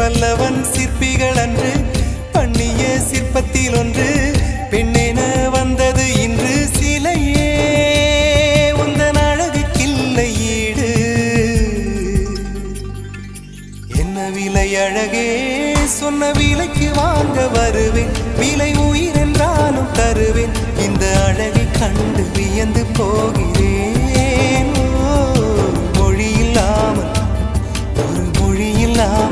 பல்லவன் சிற்பிகள் அன்று பண்ணிய சிற்பத்தில் ஒன்று பெண்ணென வந்தது இன்று சிலையே உந்தன் அழகுக்கில்லை ஈடு என்ன விலை அழகே சொன்ன விலைக்கு வாங்க வருவேன் விலை உயிர் என்றாலும் தருவேன் இந்த அழகை கண்டு வியந்து போகிறேன் மொழி இல்லாமல் ஒரு மொழி இல்லாமல்